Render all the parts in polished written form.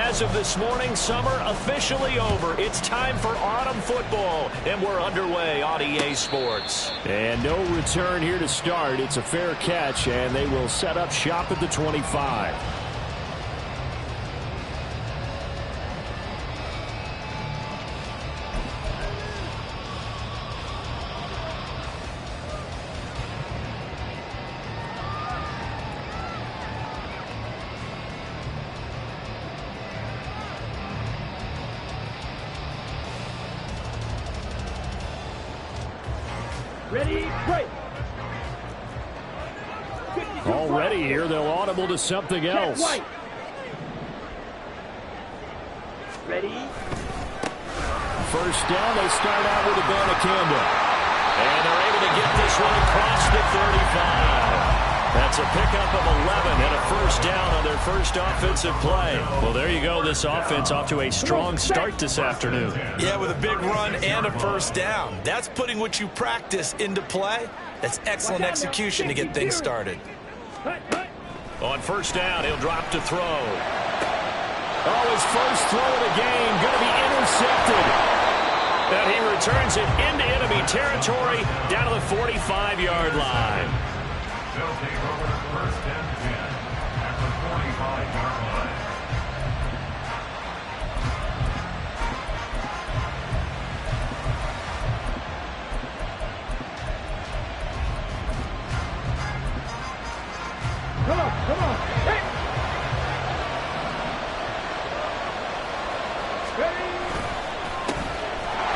As of this morning, summer officially over. It's time for autumn football, and we're underway on EA Sports. And no return here to start. It's a fair catch, and they will set up shop at the 25. Ready, break. Already here, they'll audible to something else. Ready. First down, they start out with a Banacanda. And they're able to get this one across the 35. That's a pickup of 11 and a first down on their first offensive play. Well, there you go. This offense off to a strong start this afternoon. Yeah, with a big run and a first down. That's putting what you practice into play. That's excellent execution to get things started. On first down, he'll drop to throw. Oh, his first throw of the game going to be intercepted. And he returns it into enemy territory down to the 45-yard line. They'll take over first and 10 at the 45-yard line. Come on, come on. Hey. Ready.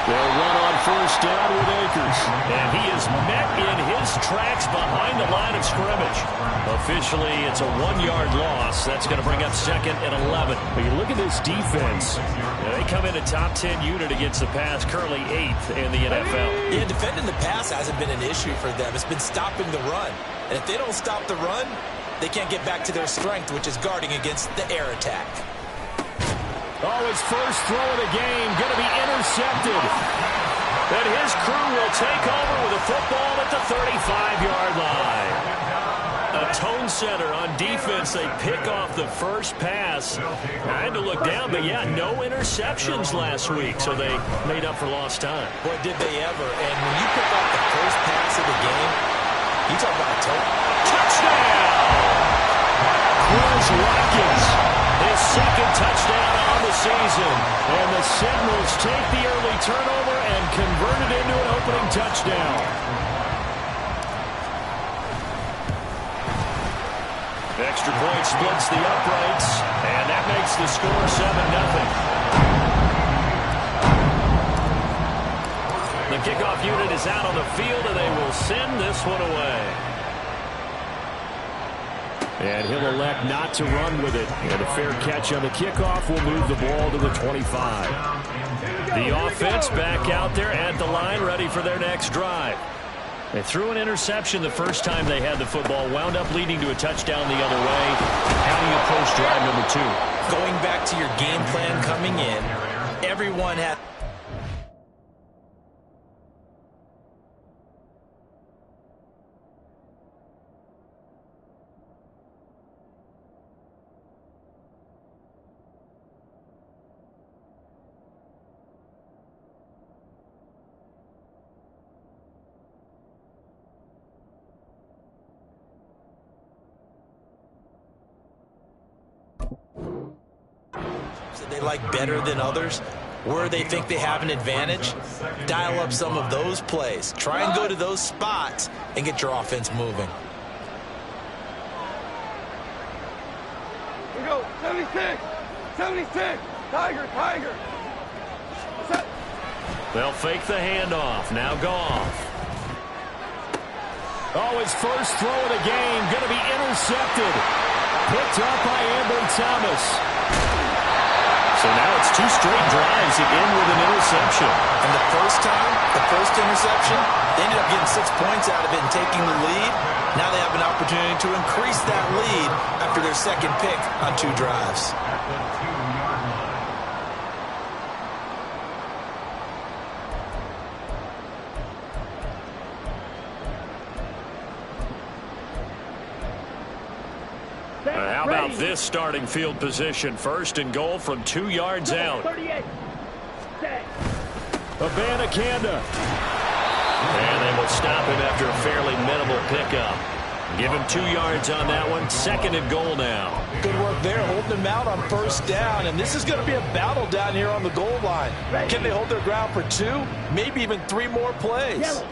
They'll run on first down with Akers. And he is met in his tracks behind the line of scrimmage. Officially, it's a 1-yard loss. That's going to bring up second and 11. But you look at this defense. They come in a top 10 unit against the pass, currently 8th in the NFL. Yeah, defending the pass hasn't been an issue for them. It's been stopping the run. And if they don't stop the run, they can't get back to their strength, which is guarding against the air attack. Oh, his first throw of the game going to be intercepted. And his crew will take over with a football at the 35-yard line. A tone setter on defense. They pick off the first pass. I had to look down, but yeah, no interceptions last week, so they made up for lost time. Boy, did they ever. And when you pick off the first pass of the game, you talk about a touchdown! Chris Watkins, his second touchdown on the season. And the Sentinels take the early turnover and convert it into an opening touchdown. Extra point splits the uprights, and that makes the score 7-0. The kickoff unit is out on the field, and they will send this one away. And he'll elect not to run with it. And a fair catch on the kickoff will move the ball to the 25. The offense back out there at the line, ready for their next drive. They threw an interception the first time they had the football, wound up leading to a touchdown the other way. How do you approach drive number 2? Going back to your game plan coming in, everyone had... they like better than others, where they think they have an advantage, dial up some of those plays. Try and go to those spots and get your offense moving. Here we go. 76. 76. Tiger, Tiger. Set. They'll fake the handoff. Now Goff. Oh, his first throw of the game going to be intercepted. Picked up by Ambry Thomas. So now it's 2 straight drives that end with an interception. And the first time, the first interception, they ended up getting 6 points out of it and taking the lead. Now they have an opportunity to increase that lead after their second pick on 2 drives. How about about this starting field position? First and goal from 2 yards out. Aviators. And they will stop him after a fairly minimal pickup. Give him 2 yards on that one. Second and goal now. Good work there, holding him out on first down. And this is going to be a battle down here on the goal line. Can they hold their ground for 2, maybe even 3 more plays?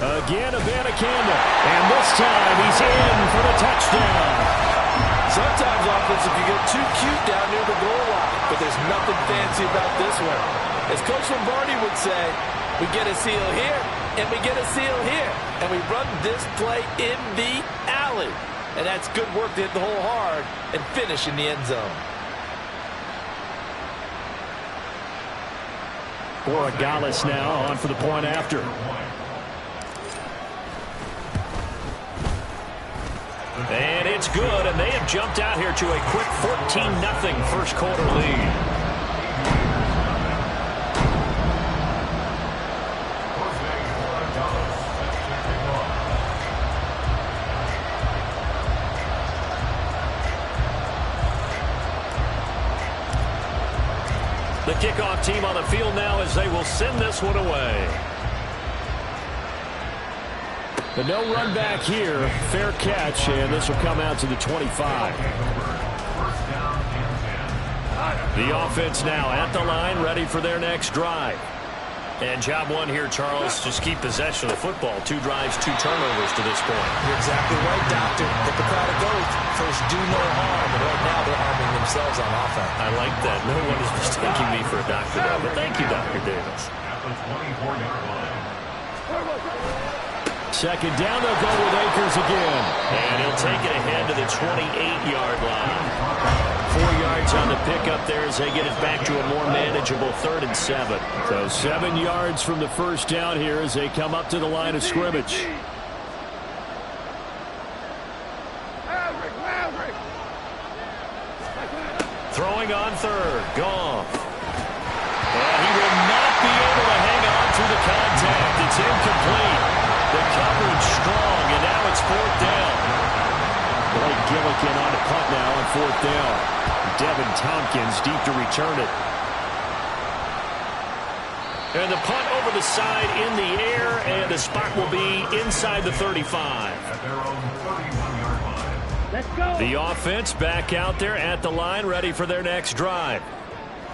Again, Aviators. And this time he's in for the touchdown. Sometimes offense, if you get too cute down near the goal line, but there's nothing fancy about this one. As Coach Lombardi would say, we get a seal here, and we get a seal here, and we run this play in the alley. And that's good work to hit the hole hard and finish in the end zone. Borregales now on for the point after. And it's good, and they have jumped out here to a quick 14-0 first quarter lead. The kickoff team on the field now as they will send this one away. The no run back here, fair catch, and this will come out to the 25. The offense now at the line, ready for their next drive. And job one here, Charles, just keep possession of the football. 2 drives, 2 turnovers to this point. You're exactly right, Doctor. Hippocratic oath. First, do no harm, and right now they're harming themselves on offense. I like that. No one is mistaking me for a doctor, though. But thank you, Dr. Davis. At the 24-yard line. Second down, they'll go with Akers again. And he'll take it ahead to the 28-yard line. 4 yards on the pickup there as they get it back to a more manageable 3rd and 7. So 7 yards from the first down here as they come up to the line of scrimmage. Throwing on 3rd. Goff. And he will not be able to hang on through the contact. It's incomplete. The coverage strong, and now it's 4th down. Blake Gillikin on the punt now on 4th down. Devin Tompkins deep to return it. And the punt over the side in the air, and the spot will be inside the 35. At their own 31-yard line. Let's go. The offense back out there at the line, ready for their next drive.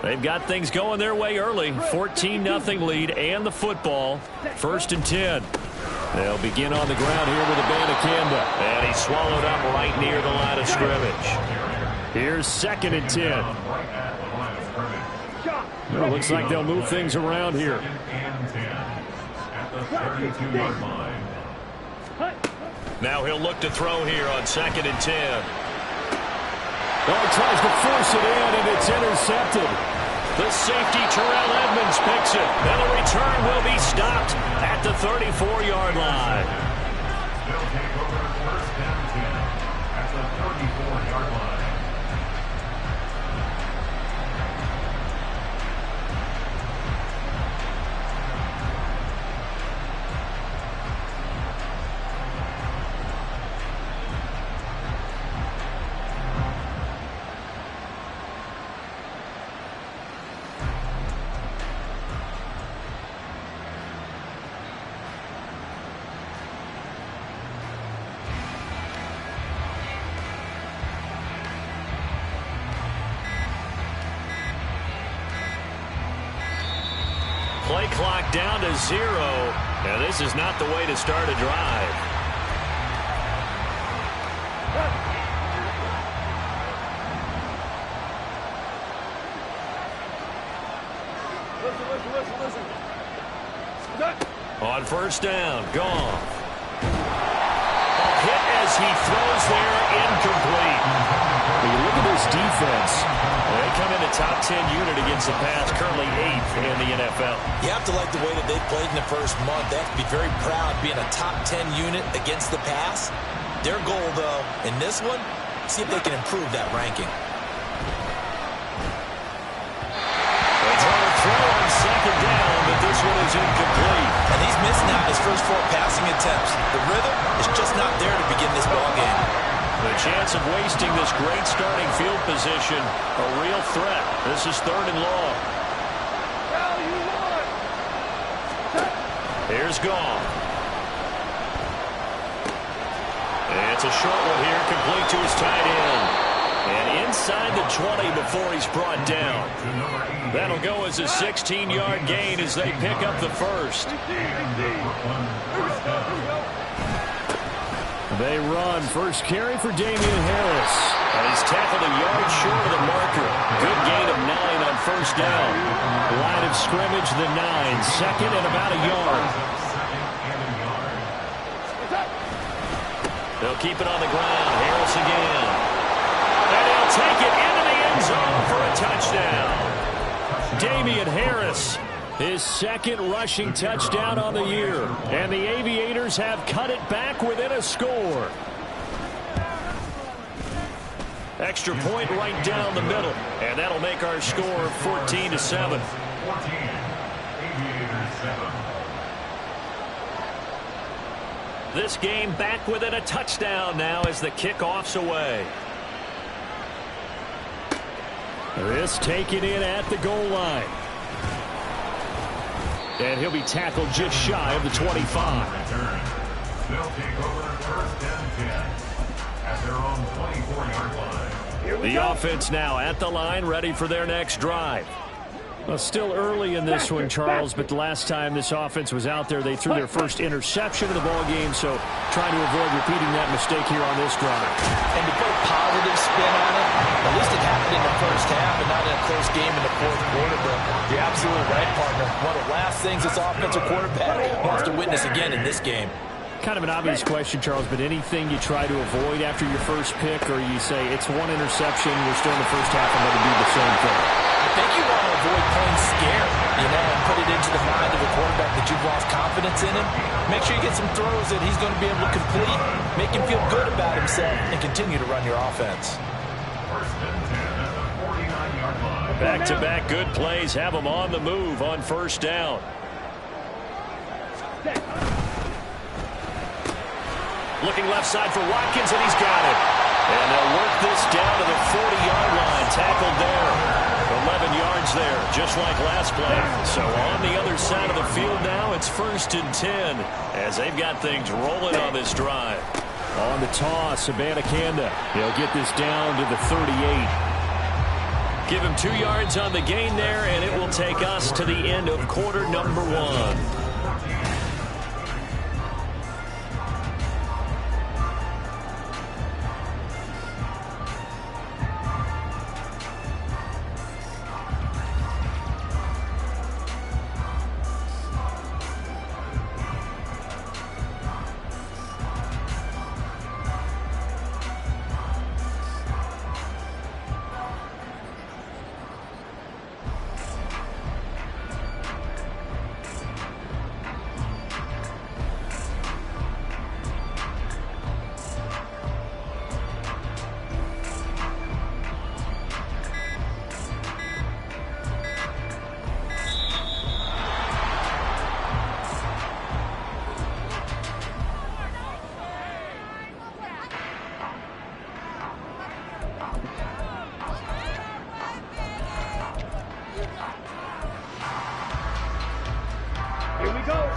They've got things going their way early. 14-0 lead and the football. 1st and 10. They'll begin on the ground here with Aviators. And he's swallowed up right near the line of scrimmage. Here's 2nd and 10. Right at the line of scrimmage. Well, looks like they'll move things around here. 2nd and 10. At the 32-yard line. Now he'll look to throw here on 2nd and 10. Oh, he tries to force it in, and it's intercepted. The safety, Terrell Edmonds, picks it. And the return will be stopped at the 34-yard line. They'll take over 1st and 10 at the 34-yard line. Play clock down to 0. And this is not the way to start a drive. Listen. On 1st down, Goff. Hit as he throws there, incomplete. When you look at this defense, They come in the top 10 unit against the pass, currently 8th in the NFL. You have to like the way that they played in the first month. They have to be very proud being a top 10 unit against the pass. Their goal, though, in this one, see if they can improve that ranking. Throw on 2nd down, but but this one is incomplete. And he's missing out his first 4 passing attempts. The rhythm is just not there to begin this ball game. The chance of wasting this great starting field position, a real threat. This is 3rd and long. Here's Goff. It's a short one here, complete to his tight end. And inside the 20 before he's brought down. That'll go as a 16-yard gain as they pick up the first. They run. First carry for Damian Harris. And he's tackled a yard short of the marker. Good gain of 9 on first down. Line of scrimmage, the 9. Second and about a yard. They'll keep it on the ground. Harris again. And he'll take it into the end zone for a touchdown. Damian Harris, his 2nd rushing touchdown on the year. And the Aviators have cut it back within a score. Extra point right down the middle. And that'll make our score 14-7. 14. Aviators 7. This game back within a touchdown now as the kickoff's away. This taken in at the goal line. And he'll be tackled just shy of the 25. They'll take over 1st and 10 at their own 24-yard line. The offense now at the line, ready for their next drive. Well, still early in this one, Charles, but the last time this offense was out there, they threw their first interception of the ball game, so trying to avoid repeating that mistake here on this drive. And to put a positive spin on it, at least it happened in the first half and not in a close game in the 4th quarter, but you're absolutely right, partner. One of the last things this offensive quarterback wants to witness again in this game. Kind of an obvious question, Charles, but anything you try to avoid after your first pick, or you say it's one interception, we're still in the first half, I'm going to do the same thing? I think you want to avoid playing scared, and put it into the mind of a quarterback that you've lost confidence in him. Make sure you get some throws that he's going to be able to complete, make him feel good about himself, and continue to run your offense. 1st and 10 at the 49-yard line. Back-to-back good plays have them on the move on first down. Looking left side for Watkins, and he's got it. And they'll work this down to the 40-yard line. Tackled there. 11 yards there, just like last play. So on the other side of the field now, it's 1st and 10 as they've got things rolling on this drive. On the toss, Abanikanda. He'll get this down to the 38. Give him 2 yards on the gain there, and it will take us to the end of quarter number 1.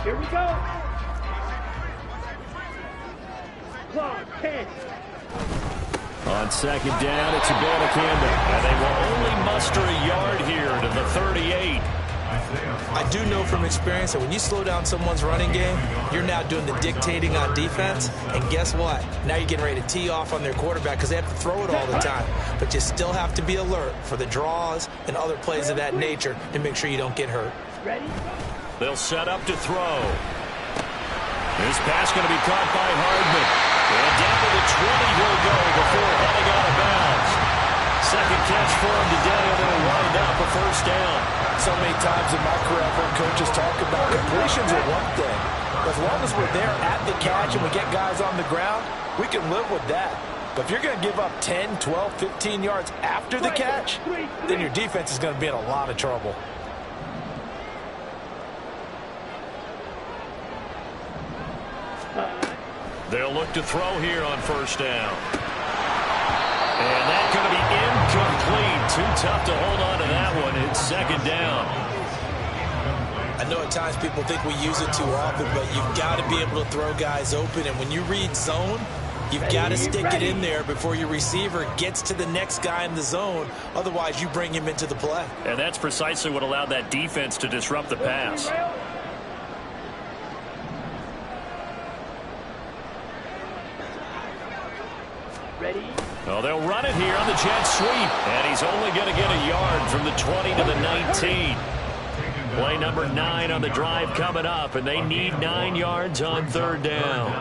Here we go. Clock, 10. On second down, it's Abanikanda. And they will only muster a yard here to the 38. I do know from experience that when you slow down someone's running game, you're now doing the dictating on defense. And guess what? Now you're getting ready to tee off on their quarterback because they have to throw it all the time. But you still have to be alert for the draws and other plays of that nature to make sure you don't get hurt. Ready? They'll set up to throw. This pass going to be caught by Hardman. And down to the 20 he'll go before heading out of bounds. Second catch for him today, and they'll wind up a first down. So many times in my career I've heard coaches talk about completions are one thing. As long as we're there at the catch and we get guys on the ground, we can live with that. But if you're going to give up 10, 12, 15 yards after the catch, then your defense is going to be in a lot of trouble. They'll look to throw here on first down. And that's going to be incomplete. Too tough to hold on to that one. It's second down. I know at times people think we use it too often, but you've got to be able to throw guys open. And when you read zone, you've got to stick it in there before your receiver gets to the next guy in the zone. Otherwise, you bring him into the play. And that's precisely what allowed that defense to disrupt the pass. Ready? Well, they'll run it here on the jet sweep. And he's only going to get a yard from the 20 to the 19. Play number 9 on the drive coming up, and they need 9 yards on third down.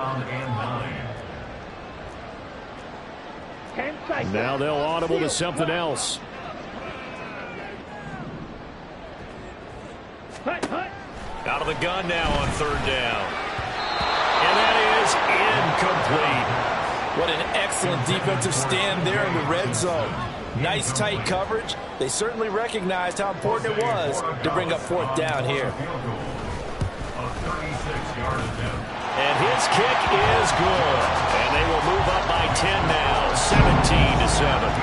Now they'll audible to something else. Out of the gun now on third down. And that is incomplete. What an excellent defensive stand there in the red zone. Nice tight coverage. They certainly recognized how important it was to bring up fourth down here. And his kick is good. And they will move up by 10 now, 17-7.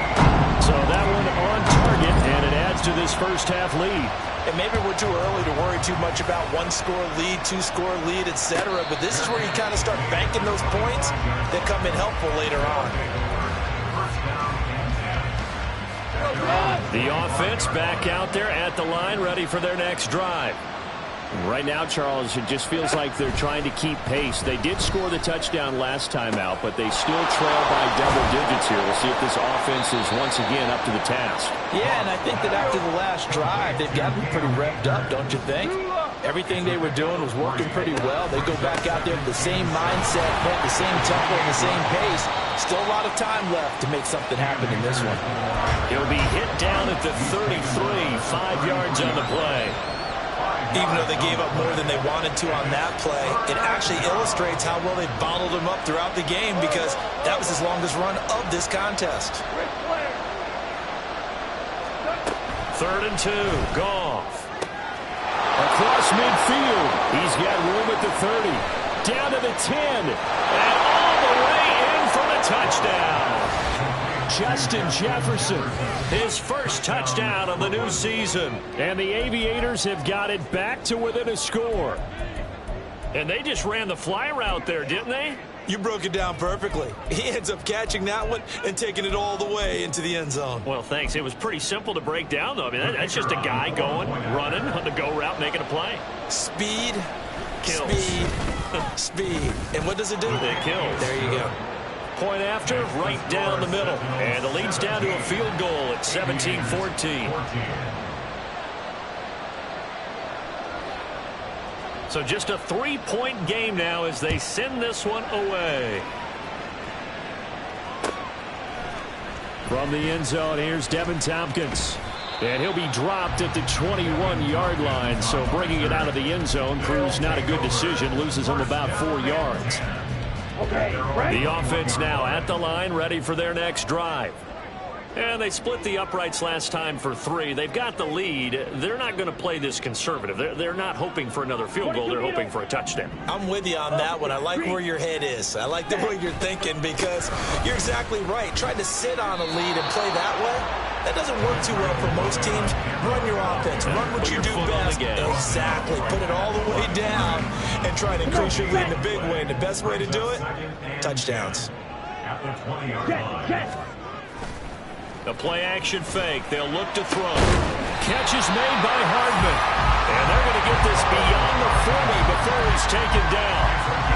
So that one on target, and it adds to this first half lead. And maybe we're too early to worry too much about one-score lead, two-score lead, etc. But this is where you kind of start banking those points that come in helpful later on. The offense back out there at the line, ready for their next drive. Right now, Charles, it just feels like they're trying to keep pace. They did score the touchdown last time out, but they still trail by double digits here. We'll see if this offense is once again up to the task. Yeah, and I think that after the last drive, they've got to be pretty revved up, don't you think? Everything they were doing was working pretty well. They go back out there with the same mindset, the same tempo, and the same pace. Still a lot of time left to make something happen in this one. He'll be hit down at the 33, 5 yards on the play. Even though they gave up more than they wanted to on that play, it actually illustrates how well they bottled him up throughout the game because that was his longest run of this contest. 3rd and 2, Goff. Across midfield, he's got room at the 30, down to the 10, And all the way in for the touchdown. Justin Jefferson. His first touchdown of the new season. And the Aviators have got it back to within a score. And they just ran the fly route there, didn't they? You broke it down perfectly. He ends up catching that one and taking it all the way into the end zone. Well, thanks. It was pretty simple to break down, though. I mean, that's just a guy going, running on the go route, making a play. Speed, Kills. speed, speed. And what does it do? It kills. There you go. Point after, right down the middle. And the lead's down to a field goal at 17-14. So just a 3-point game now as they send this one away. From the end zone, here's Devin Tompkins. And he'll be dropped at the 21-yard line. So bringing it out of the end zone proves not a good decision. Loses him about 4 yards. The offense now at the line, ready for their next drive. And they split the uprights last time for 3. They've got the lead. They're not going to play this conservative. They're not hoping for another field goal. They're hoping for a touchdown. I'm with you on that one. I like where your head is. I like the way you're thinking because you're exactly right. Trying to sit on a lead and play that way, that doesn't work too well for most teams. Run your offense. Run what you do best. Exactly. Put it all the way down and try to increase your lead in a big way. And the best way to do it, touchdowns. At the 20-yard line. The play-action fake. They'll look to throw. Catch is made by Hardman. And they're going to get this beyond the 40 before he's taken down.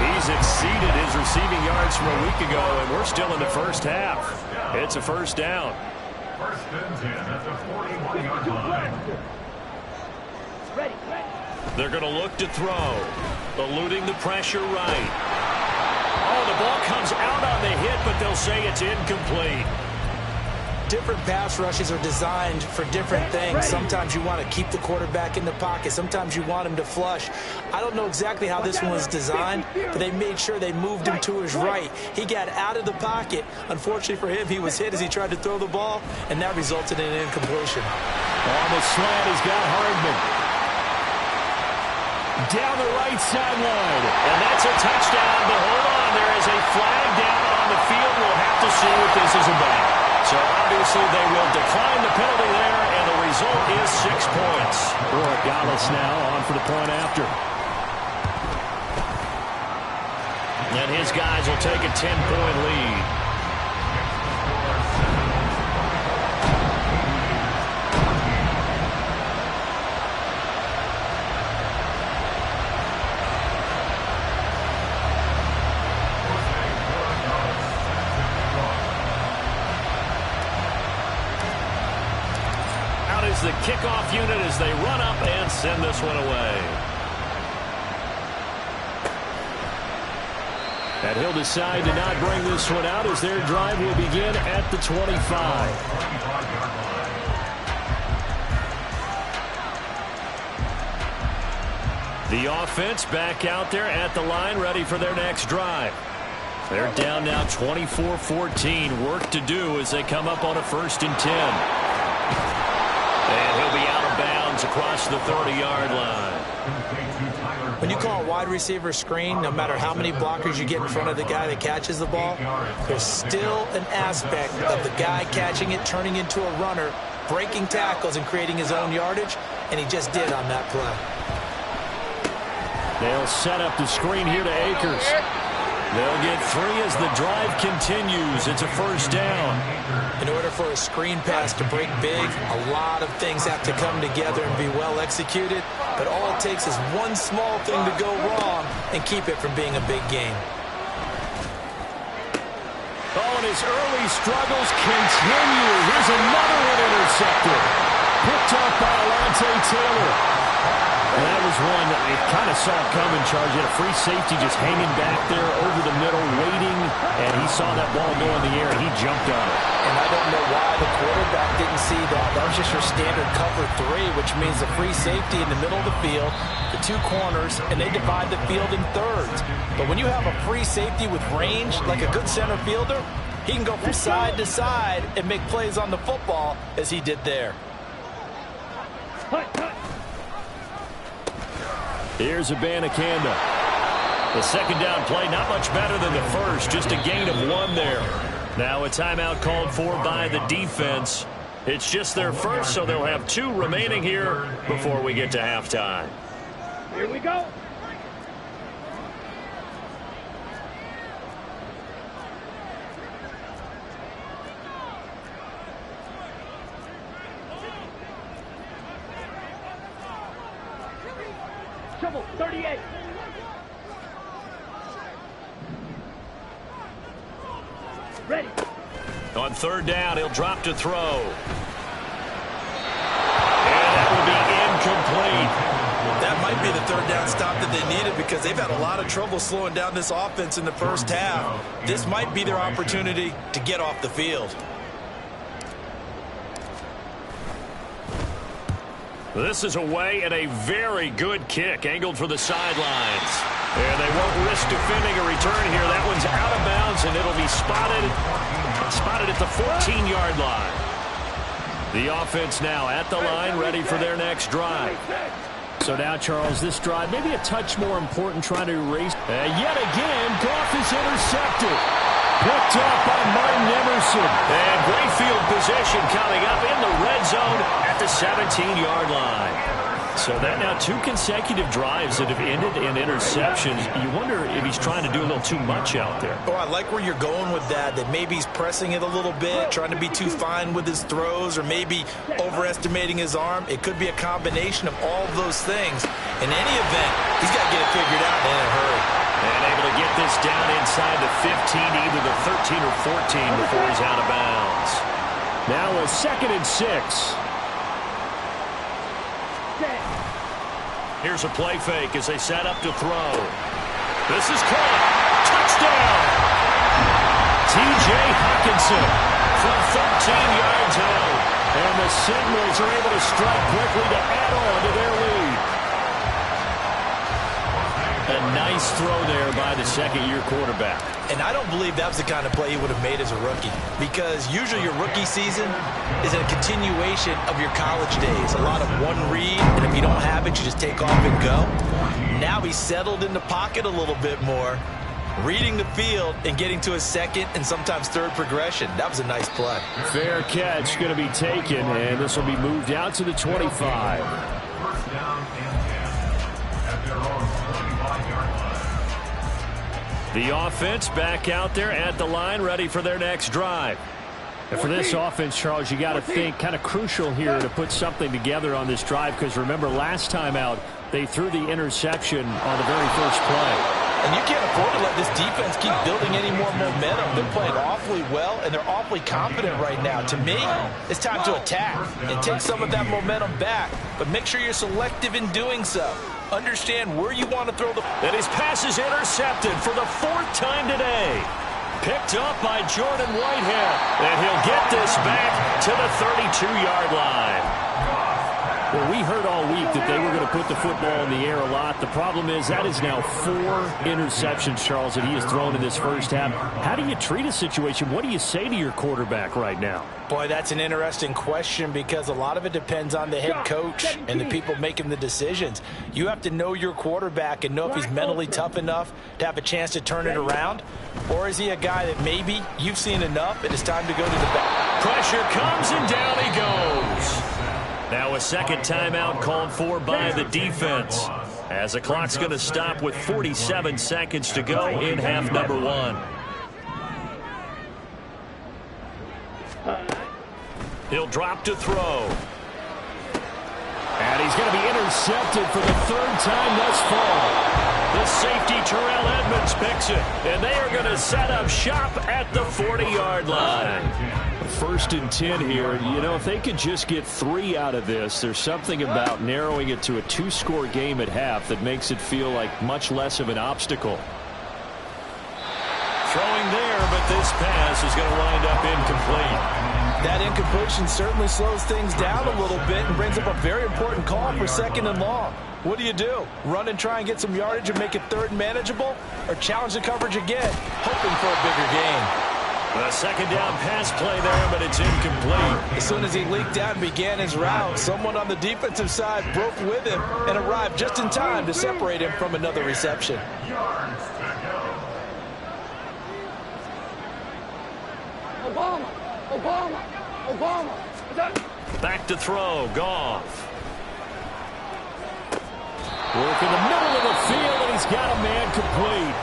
He's exceeded his receiving yards from a week ago, and we're still in the first half. It's a first down. 1st and 10 at the 41-yard line. They're going to look to throw. Eluding the pressure right. Oh, the ball comes out on the hit, but they'll say it's incomplete. Different pass rushes are designed for different things. Sometimes you want to keep the quarterback in the pocket. Sometimes you want him to flush. I don't know exactly how this one was designed, but they made sure they moved him to his right. He got out of the pocket. Unfortunately for him, he was hit as he tried to throw the ball, and that resulted in an incompletion. On the slant, he's got Hardman. down the right sideline. And that's a touchdown, but hold on, there is a flag down on the field. We'll have to see what this is about. So obviously they will decline the penalty there, and the result is 6 points. Borregales now on for the point after. And his guys will take a 10-point lead. Out is the kickoff unit as they run up and send this one away. And he'll decide to not bring this one out as their drive will begin at the 25. The offense back out there at the line, ready for their next drive. They're down now 24-14. Work to do as they come up on a 1st and 10. And he'll be out of bounds across the 30-yard line. When you call a wide receiver screen, no matter how many blockers you get in front of the guy that catches the ball, there's still an aspect of the guy catching it, turning into a runner, breaking tackles and creating his own yardage, and he just did on that play. They'll set up the screen here to Akers. They'll get 3 as the drive continues. It's a 1st down. In order for a screen pass to break big, a lot of things have to come together and be well executed. But all it takes is one small thing to go wrong and keep it from being a big game. Oh, and his early struggles continue. Here's another one intercepted. Picked up by Alontae Taylor. And that was one that they kind of saw coming, Charge. He had a free safety just hanging back there over the middle, waiting, and he saw that ball go in the air, and he jumped on it. And I don't know why the quarterback didn't see that. That was just your standard cover 3, which means the free safety in the middle of the field, the 2 corners, and they divide the field in thirds. But when you have a free safety with range, like a good center fielder, he can go from side to side and make plays on the football as he did there. Here's Abanikanda. The 2nd down play, not much better than the 1st, just a gain of 1 there. Now a timeout called for by the defense. It's just their 1st, so they'll have 2 remaining here before we get to halftime. Here we go. Trouble, 38. Ready. On 3rd down, he'll drop to throw. And that will be incomplete. That might be the 3rd down stop that they needed because they've had a lot of trouble slowing down this offense in the 1st half. This might be their opportunity to get off the field. This is away and a very good kick, angled for the sidelines. And they won't risk defending a return here. That one's out of bounds, and it'll be spotted at the 14-yard line. The offense now at the line, ready for their next drive. So now, Charles, this drive maybe a touch more important, trying to erase. Yet again, Goff is intercepted. Picked up by Martin Emerson. And great field position coming up in the red zone at the 17-yard line. So that now 2 consecutive drives that have ended in interceptions. You wonder if he's trying to do a little too much out there. Oh, I like where you're going with that maybe he's pressing it a little bit, trying to be too fine with his throws, or maybe overestimating his arm. It could be a combination of all of those things. In any event, he's got to get it figured out in a hurry. And able to get this down inside the 15, either the 13 or 14 before he's out of bounds. Now a 2nd and 6. Here's a play fake as they set up to throw. This is caught. Touchdown! T.J. Hawkinson From 13 yards out. And the Sentinels are able to strike quickly to add on to their lead. A nice throw there by the 2nd-year quarterback. And I don't believe that was the kind of play he would have made as a rookie, because usually your rookie season is a continuation of your college days. A lot of one read, and if you don't have it, you just take off and go. Now he's settled in the pocket a little bit more, reading the field and getting to his second and sometimes third progression. That was a nice play. Fair catch going to be taken, and this will be moved out to the 25. First down and 10 at their own 25-yard line. The offense back out there at the line, ready for their next drive. And for this offense, Charles, you got to think kind of crucial here to put something together on this drive, because remember last time out they threw the interception on the very first play. And you can't afford to let this defense keep building any more momentum. They're playing awfully well, and they're awfully confident right now. To me, it's time to attack and take some of that momentum back. But make sure you're selective in doing so. Understand where you want to throw the... And his pass is intercepted for the 4th time today. Picked up by Jordan Whitehead. And he'll get this back to the 32-yard line. Well, we heard all week that they were going to put the football in the air a lot. The problem is that is now 4 interceptions, Charles, that he has thrown in this first half. How do you treat a situation? What do you say to your quarterback right now? Boy, that's an interesting question, because a lot of it depends on the head coach and the people making the decisions. You have to know your quarterback and know if he's mentally tough enough to have a chance to turn it around, or is he a guy that maybe you've seen enough and it's time to go to the back. Pressure comes and down he goes. Now a second timeout called for by the defense, as the clock's going to stop with 47 seconds to go in half number 1. He'll drop to throw. And he's going to be intercepted for the 3rd time thus far. The safety, Terrell Edmonds, picks it, and they are going to set up shop at the 40-yard line. 1st and 10 here. You know, if they could just get 3 out of this, there's something about narrowing it to a 2-score game at half that makes it feel like much less of an obstacle. Throwing there, but this pass is going to wind up incomplete. That incompletion certainly slows things down a little bit and brings up a very important call for 2nd and long. What do? Run and try and get some yardage and make it 3rd manageable, or challenge the coverage again, hoping for a bigger gain? A 2nd down pass play there, but it's incomplete. As soon as he leaked out and began his route, someone on the defensive side broke with him and arrived just in time to separate him from another reception. Yards to go. Obama. Back to throw, Goff. Work in the middle of the field, and he's got a man complete.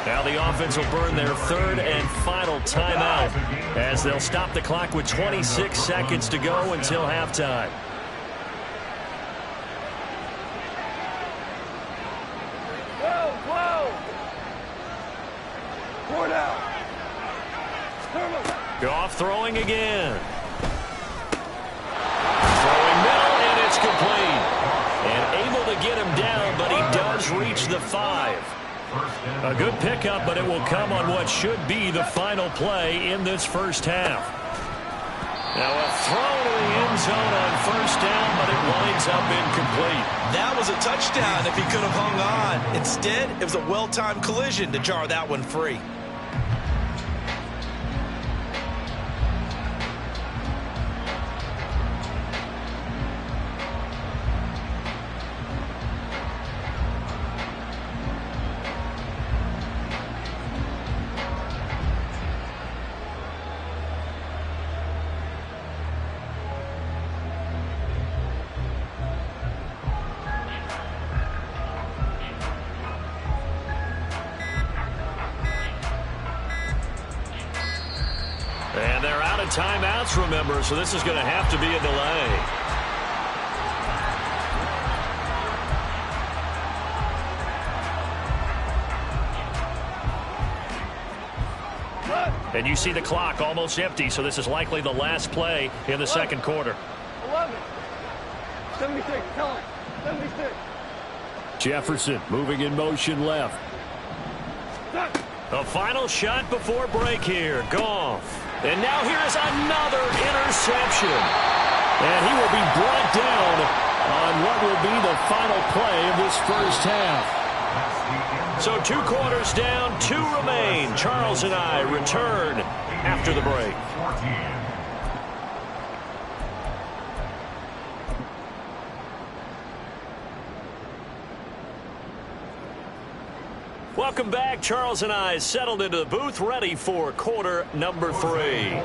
Now the offense will burn their 3rd and final timeout, as they'll stop the clock with 26 seconds to go until halftime. Whoa! 4 down. Goff throwing again. Throwing middle, and it's complete. And able to get him down, but he does reach the 5. A good pickup, but it will come on what should be the final play in this first half. Now a throw to the end zone on 1st down, but it winds up incomplete. That was a touchdown if he could have hung on. Instead, it was a well-timed collision to jar that one free. And they're out of timeouts, remember, so this is going to have to be a delay. And you see the clock almost empty, so this is likely the last play in the 2nd quarter. 11. 76. Tell him. 76. Jefferson moving in motion left. A final shot before break here. Goff. And now here is another interception. And he will be brought down on what will be the final play of this first half. So 2 quarters down, 2 remain. Charles and I return after the break. Welcome back. Charles and I settled into the booth, ready for quarter number 3.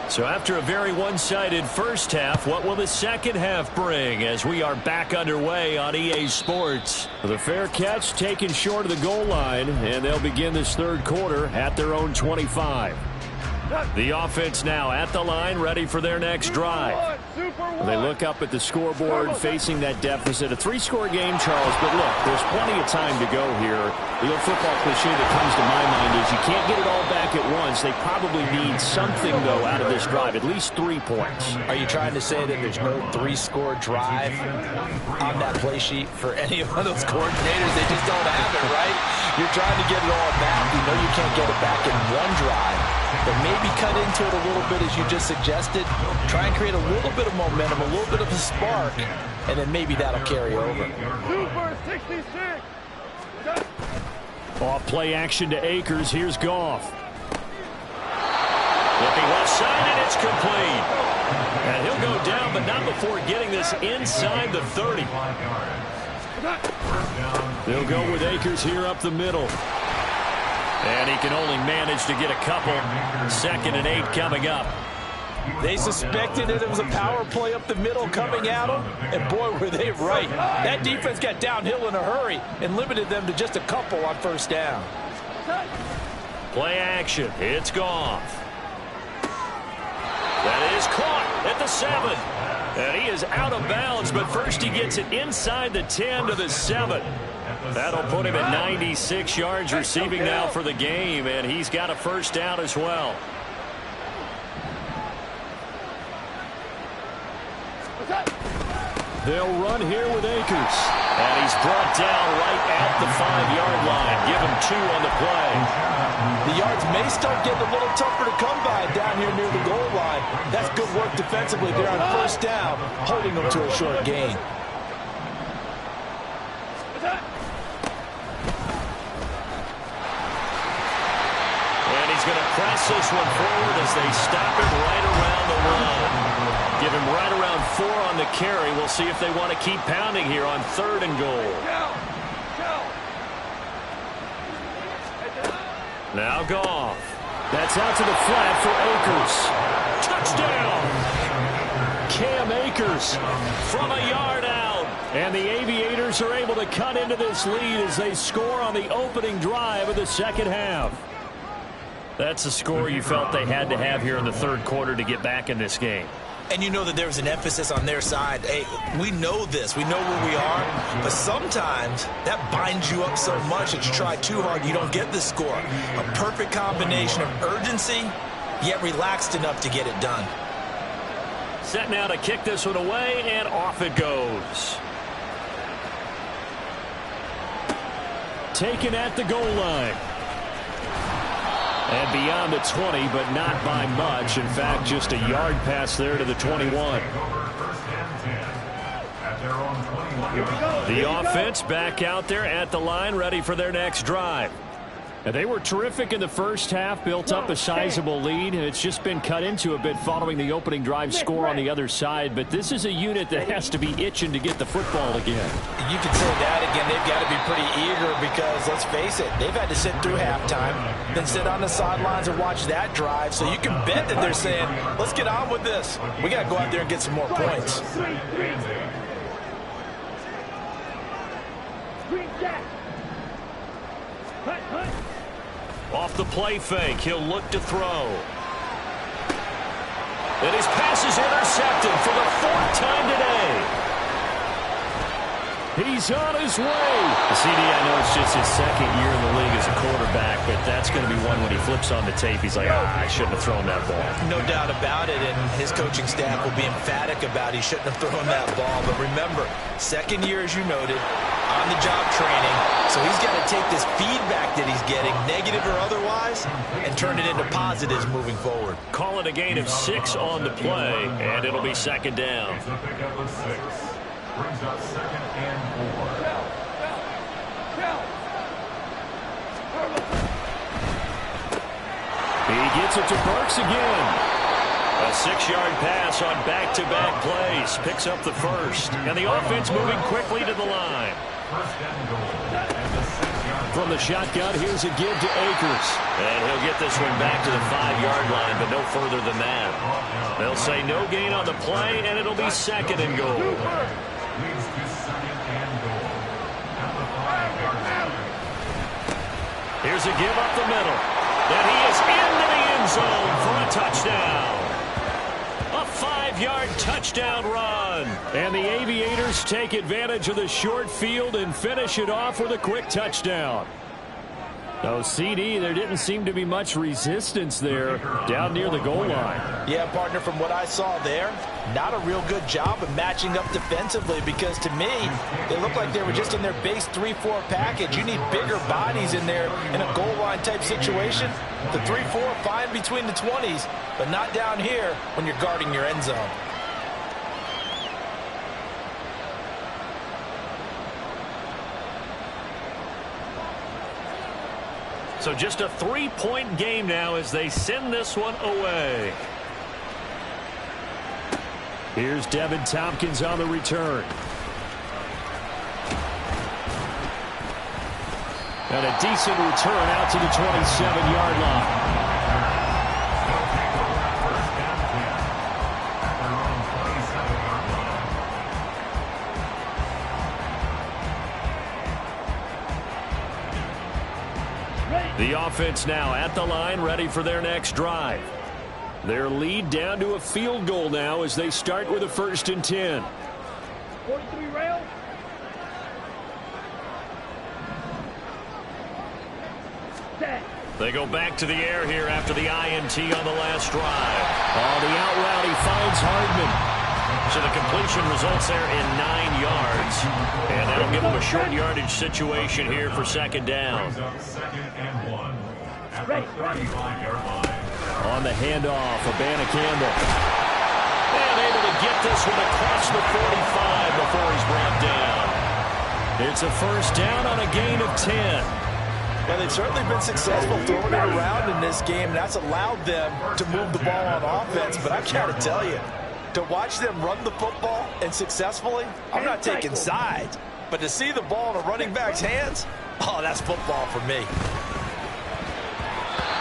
So after a very one-sided first half, what will the second half bring as we are back underway on EA Sports? The fair catch taken short of the goal line, and they'll begin this third quarter at their own 25. The offense now at the line, ready for their next drive. They look up at the scoreboard, facing that deficit. A 3-score game, Charles, but look, there's plenty of time to go here. The old football cliche that comes to my mind is you can't get it all back at once. They probably need something, though, out of this drive, at least 3 points. Are you trying to say that there's no 3-score drive on that play sheet for any of those coordinators? They just don't have it, right? You're trying to get it all back. You know you can't get it back in one drive. But maybe cut into it a little bit, as you just suggested. Try and create a little bit of momentum, a little bit of a spark, and then maybe that'll carry over. Super 66. Off play action to Akers. Here's Goff. Looking left side, and it's complete. And he'll go down, but not before getting this inside the 30. They'll go with Akers here up the middle. And he can only manage to get a couple. 2nd and 8 coming up. They suspected that it was a power play up the middle coming at them, and boy, were they right. That defense got downhill in a hurry and limited them to just a couple on first down. Play action. It's Goff. That is caught at the 7. And he is out of bounds, but first he gets it inside the 10 to the 7. That'll put him at 96 yards receiving now for the game, and he's got a first down as well. They'll run here with Akers. And he's brought down right at the 5-yard line. Give him 2 on the play. The yards may start getting a little tougher to come by down here near the goal line. That's good work defensively there on first down, holding them to a short gain. Going to press this one forward as they stop him right around the run. Give him right around 4 on the carry. We'll see if they want to keep pounding here on 3rd and goal. Now Goff. That's out to the flat for Akers. Touchdown! Cam Akers From a yard out. And the Aviators are able to cut into this lead as they score on the opening drive of the second half. That's a score you felt they had to have here in the third quarter to get back in this game. And you know that there was an emphasis on their side. Hey, we know this. We know where we are. But sometimes that binds you up so much that you try too hard, you don't get the score. A perfect combination of urgency, yet relaxed enough to get it done. Set now to kick this one away, and off it goes. Taken at the goal line. And beyond the 20, but not by much. In fact, just a yard pass there to the 21. The offense back out there at the line, ready for their next drive. And they were terrific in the first half, built up a sizable lead, and it's just been cut into a bit following the opening drive score on the other side. But this is a unit that has to be itching to get the football again. You can say that again. They've got to be pretty eager because, let's face it, they've had to sit through halftime, then sit on the sidelines and watch that drive. So you can bet that they're saying, let's get on with this. We got to go out there and get some more points. Off the play fake, he'll look to throw. And his pass is intercepted for the 4th time today. He's on his way. CD, I know it's just his second year in the league as a quarterback, but that's going to be one when he flips on the tape, he's like, I shouldn't have thrown that ball. No doubt about it, and his coaching staff will be emphatic about he shouldn't have thrown that ball. But remember, second year, as you noted, on-the-job training, so he's got to take this feedback that he's getting, negative or otherwise, and turn it into positives moving forward. Call it a gain of 6 on the play, and it'll be second down. It's a pickup of 6. Brings up 2nd and 4. He gets it to Burks again. A 6-yard pass on back-to-back plays. Picks up the first. And the offense moving quickly to the line. First and goal. And the 6-yard. From the shotgun, here's a give to Akers. And he'll get this one back to the 5-yard line, but no further than that. They'll say no gain on the play, and it'll be second and goal. Leads to 2nd and goal. At the 5-yard line. Here's a give up the middle. And he is into the end zone for a touchdown. A 5-yard touchdown run. And the Aviators take advantage of the short field and finish it off with a quick touchdown. Oh, CD, there didn't seem to be much resistance there down near the goal line. Yeah, partner, from what I saw there, not a real good job of matching up defensively because to me, they looked like they were just in their base 3-4 package. You need bigger bodies in there in a goal line type situation. The 3-4 fine between the 20s, but not down here when you're guarding your end zone. So just a 3-point game now as they send this one away. Here's Devin Tompkins on the return. And a decent return out to the 27-yard line. The offense now at the line, ready for their next drive. Their lead down to a field goal now as they start with a 1st and 10. 43 rail. They go back to the air here after the INT on the last drive. Oh, the out route, he finds Hardman. So the completion results there in 9 yards. And that'll give them a short yardage situation here for second down. 2nd and 1. At the 35-yard line. On the handoff, Abana Campbell. And able to get this one across the 45 before he's brought down. It's a first down on a gain of 10. Well, they've certainly been successful throwing it around in this game. That's allowed them to move the ball on offense. But I've got to tell you, to watch them run the football and successfully, I'm not taking sides. But to see the ball in a running back's hands, oh, that's football for me.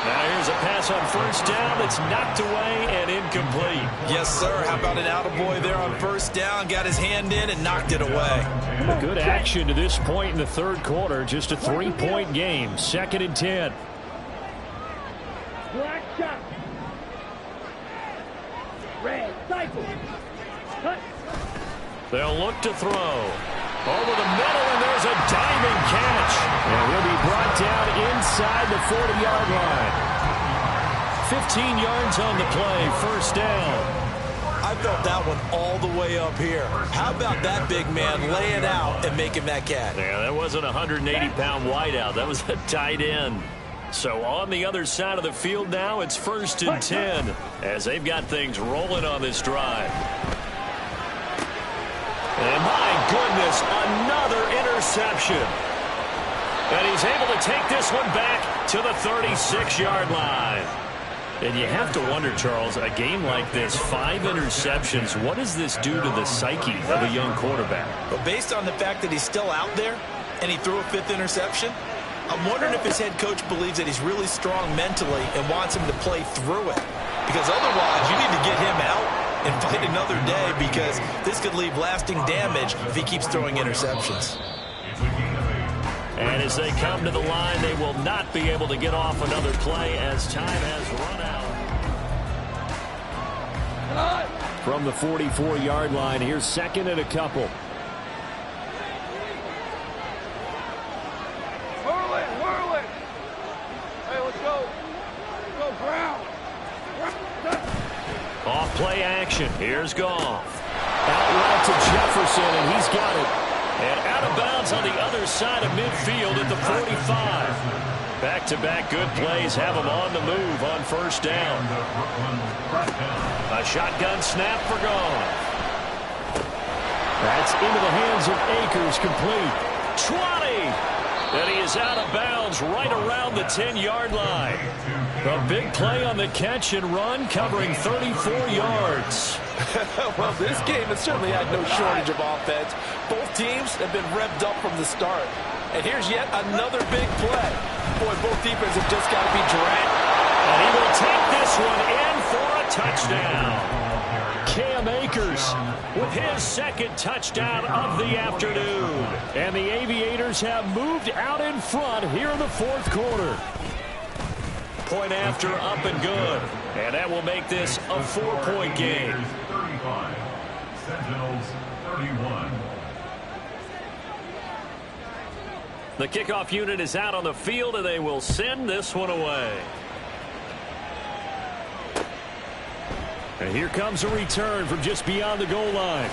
Now here's a pass on first down that's knocked away and incomplete. Yes, sir. How about an attaboy there on first down? Got his hand in and knocked it away. Good action to this point in the third quarter. Just a 3-point game. 2nd and 10. Black shot. Red cycle. Cut. They'll look to throw. Over the middle, and there's a diving catch. And he'll be brought down inside the 40-yard line. 15 yards on the play, first down. I felt that one all the way up here. How about that big man laying out and making that catch? Yeah, that wasn't a 180-pound wideout. That was a tight end. So on the other side of the field now, it's 1st and 10 as they've got things rolling on this drive. And my goodness, another interception. And he's able to take this one back to the 36-yard line. And you have to wonder, Charles, a game like this, 5 interceptions, what does this do to the psyche of a young quarterback? But based on the fact that he's still out there and he threw a 5th interception, I'm wondering if his head coach believes that he's really strong mentally and wants him to play through it. Because otherwise, you need to get him out and fight another day because this could leave lasting damage if he keeps throwing interceptions. And as they come to the line, they will not be able to get off another play as time has run out. From the 44-yard line, here's 2nd and a couple. Here's Goff. Out route to Jefferson, and he's got it. And out of bounds on the other side of midfield at the 45. Back-to-back good plays have him on the move on first down. A shotgun snap for Goff. That's into the hands of Akers, complete. 20! And he is out of bounds right around the 10-yard line. A big play on the catch and run, covering 34 yards. Well, this game has certainly had no shortage of offense. Both teams have been revved up from the start. And here's yet another big play. Boy, both defenses have just got to be direct. And he will take this one in for a touchdown. Cam Akers with his second touchdown of the afternoon. And the Aviators have moved out in front here in the fourth quarter. Point after, up and good. And that will make this a 4-point game. 35. Sentinels 31. The kickoff unit is out on the field, and they will send this one away. And here comes a return from just beyond the goal line.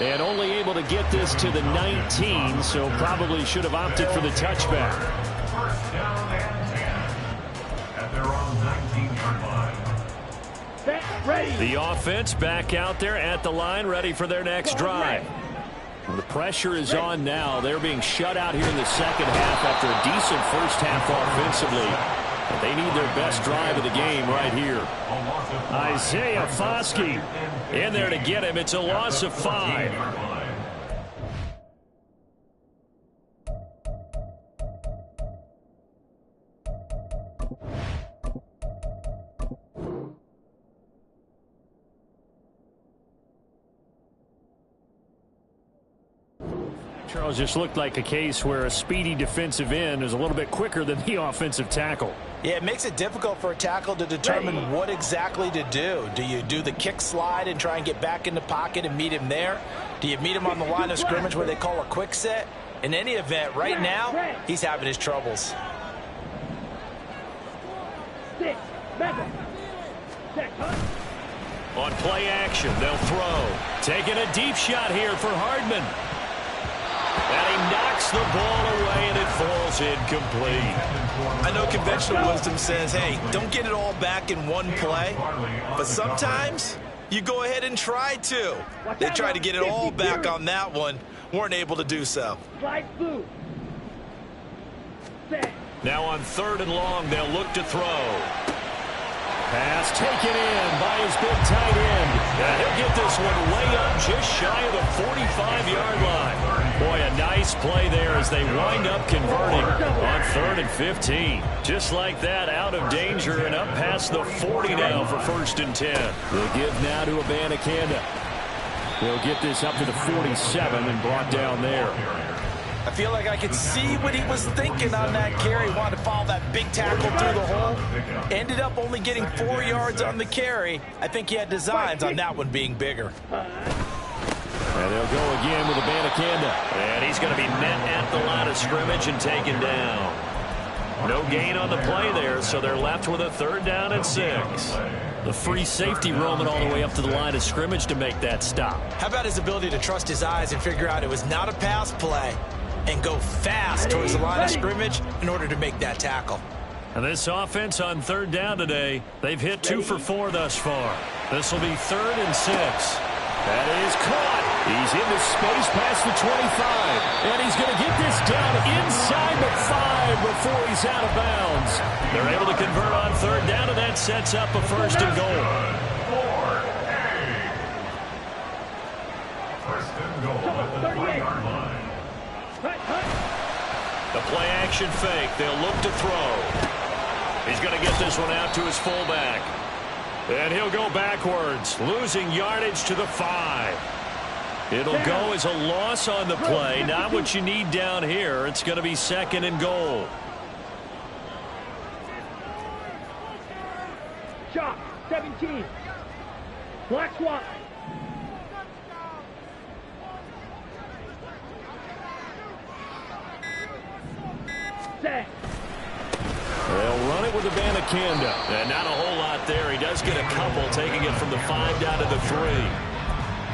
And only able to get this to the 19, so probably should have opted for the touchback. First down and 10 at their own 19-yard line. Ready. The offense back out there at the line, ready for their next drive. The pressure is on now. They're being shut out here in the second half after a decent first half offensively. But they need their best drive of the game right here. Isaiah Foskey in there to get him. It's a loss of 5. Charles, just looked like a case where a speedy defensive end is a little bit quicker than the offensive tackle. Yeah, it makes it difficult for a tackle to determine what exactly to do. Do you do the kick slide and try and get back in the pocket and meet him there? Do you meet him on the line of scrimmage where they call a quick set? In any event, right now, he's having his troubles. On play action, they'll throw. Taking a deep shot here for Hardman. And he knocks the ball away, and it falls incomplete. I know conventional wisdom says, hey, don't get it all back in one play. But sometimes you go ahead and try to. They tried to get it all back on that one. Weren't able to do so. Now on 3rd and long, they'll look to throw. Pass taken in by his big tight end. And he'll get this one way up just shy of the 45-yard line. Boy, a nice play there as they wind up converting on 3rd and 15. Just like that, out of danger and up past the 40 now for 1st and 10. They'll give now to Abanikanda. They'll get this up to the 47 and brought down there. I feel like I could see what he was thinking on that carry. Wanted to follow that big tackle through the hole. Ended up only getting 4 yards on the carry. I think he had designs on that one being bigger. And they'll go again with Abanikanda. And he's going to be met at the line of scrimmage and taken down. No gain on the play there, so they're left with a 3rd down and 6. The free safety roaming all the way up to the line of scrimmage to make that stop. How about his ability to trust his eyes and figure out it was not a pass play and go fast towards the line of scrimmage in order to make that tackle. And this offense on 3rd down today, they've hit 2 for 4 thus far. This will be 3rd and 6. That is caught. He's into space past the 25. And he's going to get this down inside the 5 before he's out of bounds. They're able to convert on 3rd down, and that sets up a 1st and goal. 1st and goal at the 3-yard line. The play action fake. They'll look to throw. He's going to get this one out to his fullback. And he'll go backwards, losing yardage to the 5. It'll go as a loss on the play. Not what you need down here. It's going to be 2nd and goal. Shot, 17. Black swat. They'll run it with with the Banacanda. And not a whole lot there. He does get a couple, taking it from the 5 down to the 3.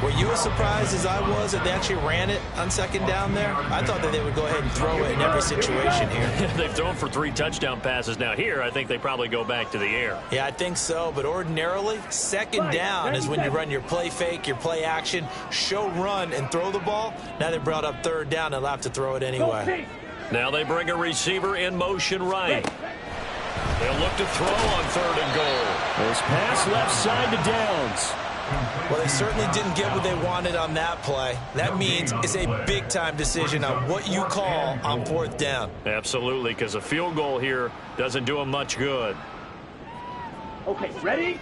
Were you as surprised as I was that they actually ran it on 2nd down there? I thought that they would go ahead and throw it in every situation here. They've thrown for 3 touchdown passes. Now here, I think they probably go back to the air. Yeah, I think so. But ordinarily, 2nd down is when you run your play fake, your play action, show run, and throw the ball. Now they brought up 3rd down. They'll have to throw it anyway. Now they bring a receiver in motion right. They'll look to throw on 3rd and goal. This pass left side to Downs. Well, they certainly didn't get what they wanted on that play. That means it's a big-time decision on what you call on 4th down. Absolutely, because a field goal here doesn't do them much good. Okay, ready?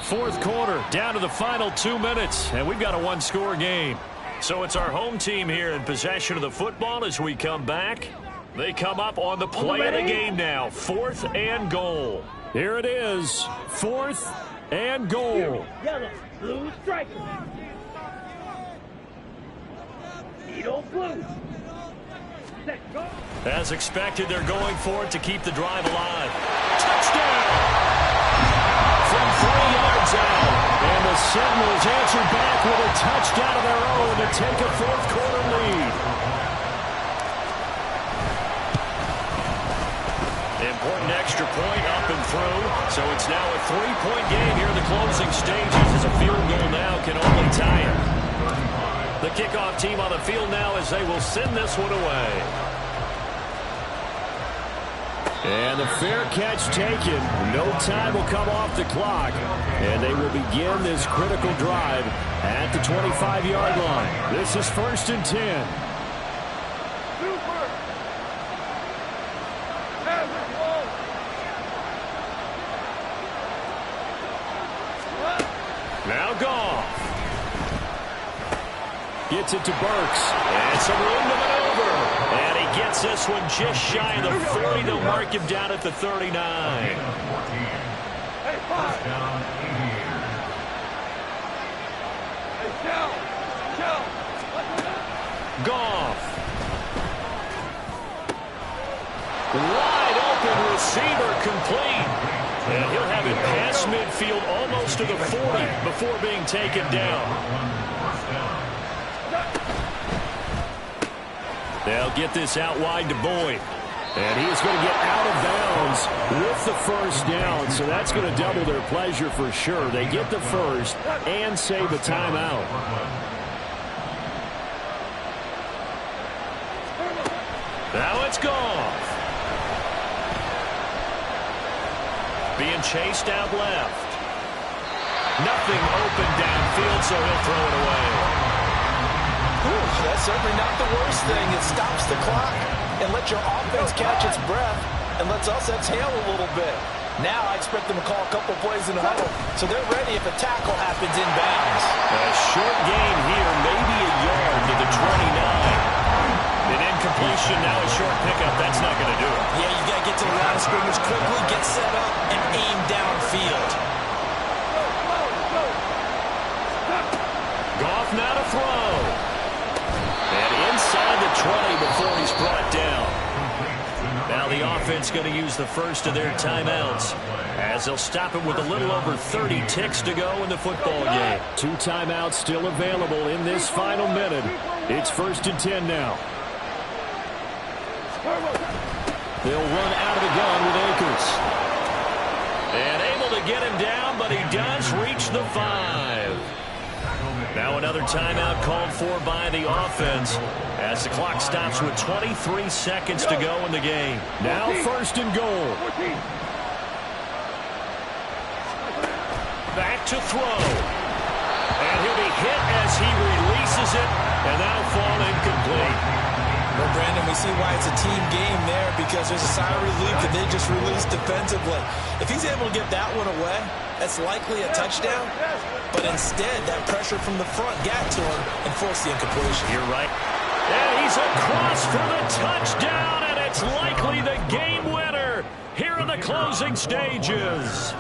4th quarter, down to the final 2 minutes, and we've got a 1-score game. So it's our home team here in possession of the football as we come back. They come up on the play of the game now, 4th and goal. Here it is, 4th and goal. Yellow, blue striker. Needle blue. Set, go. As expected, they're going for it to keep the drive alive. Touchdown! From 3 yards out. And the Sentinels answer back with a touchdown of their own to take a 4th quarter lead. Important extra point up and through. So it's now a 3-point game here in the closing stages as a field goal now can only tie it. The kickoff team on the field now as they will send this one away. And the fair catch taken. No time will come off the clock. And they will begin this critical drive at the 25-yard line. This is 1st and 10. Now Goff. Gets it to Burks. And some room to maneuver. And he gets this one just shy of the 40. They'll mark him down at the 39. Hey, 5. Hey, Shell. Goff. Wide open receiver complete. And he'll have it past midfield almost to the 40 before being taken down. They'll get this out wide to Boyd. And he is going to get out of bounds with the 1st down. So that's going to double their pleasure for sure. They get the 1st and save a timeout. Now it's Goff. Being chased out left. Nothing open downfield, so he'll throw it away. Ooh, that's certainly not the worst thing. It stops the clock and lets your offense catch its breath and lets us exhale a little bit. Now I expect them to call a couple plays in the huddle, so they're ready if a tackle happens inbounds. A short gain here, maybe a yard to the 29. An incompletion, now a short pickup. That's not going to do it. Yeah, you got to get to the line of scrimmage quickly, get set up, and aim downfield. Goff now to throw. And inside the 20 before he's brought down. Now the offense going to use the first of their timeouts as they'll stop it with a little over 30 ticks to go in the football game. 2 timeouts still available in this final minute. It's 1st and 10 now. They'll run out of the gun with Akers. And able to get him down, but he does reach the 5. Now another timeout called for by the offense as the clock stops with 23 seconds to go in the game. Now 1st and goal. Back to throw. And he'll be hit as he releases it, and that'll fall incomplete. Well, Brandon, we see why it's a team game there because there's a sigh of relief that they just released defensively. If he's able to get that one away, that's likely a touchdown. But instead, that pressure from the front got to him and forced the incompletion. You're right. And he's across for the touchdown, and it's likely the game winner here in the closing stages.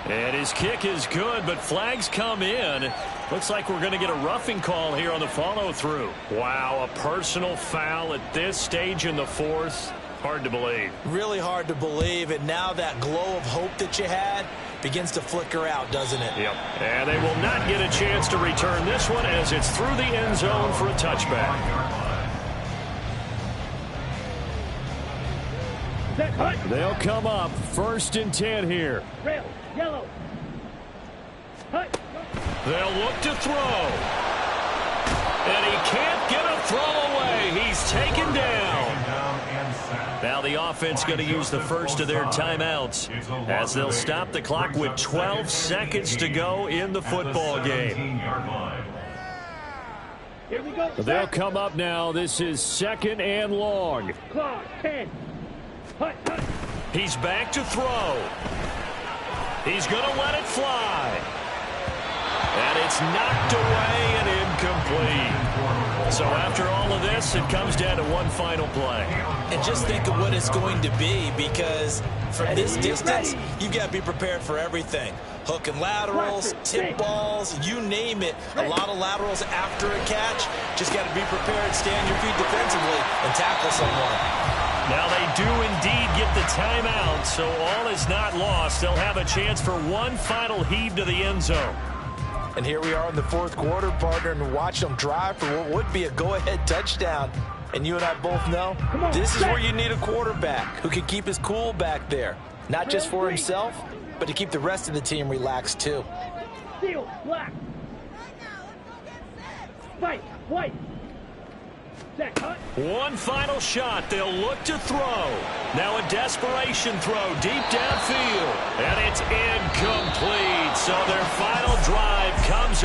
And his kick is good, but flags come in. Looks like we're going to get a roughing call here on the follow-through. Wow, a personal foul at this stage in the fourth. Hard to believe. Really hard to believe, and now that glow of hope that you had begins to flicker out, doesn't it? Yep. And they will not get a chance to return this one as it's through the end zone for a touchback. They'll come up 1st and 10 here. Rail, yellow. Hut. They'll look to throw. And he can't get a throw away. He's taken down. Now the offense going to use the first of their timeouts as they'll stop the clock with 12 seconds to go in the football game. Here we go. They'll come up now. This is 2nd and long. Clock, 10. Hut, hut. He's back to throw. He's going to let it fly. And it's knocked away and incomplete. So after all of this, it comes down to one final play. And just think of what it's going to be, because from this distance, you've got to be prepared for everything. Hook and laterals, tip balls, you name it. A lot of laterals after a catch. Just got to be prepared, stay on your feet defensively, and tackle someone. Now they do indeed get the timeout, so all is not lost. They'll have a chance for one final heave to the end zone. And here we are in the fourth quarter, partner, and watch them drive for what would be a go-ahead touchdown. And you and I both know this is where you need a quarterback who can keep his cool back there. Not just for himself, but to keep the rest of the team relaxed too. Steel, black. Fight, white. Set, hut. One final shot. They'll look to throw. Now a desperation throw deep downfield. And it's incomplete. So their final drive comes up.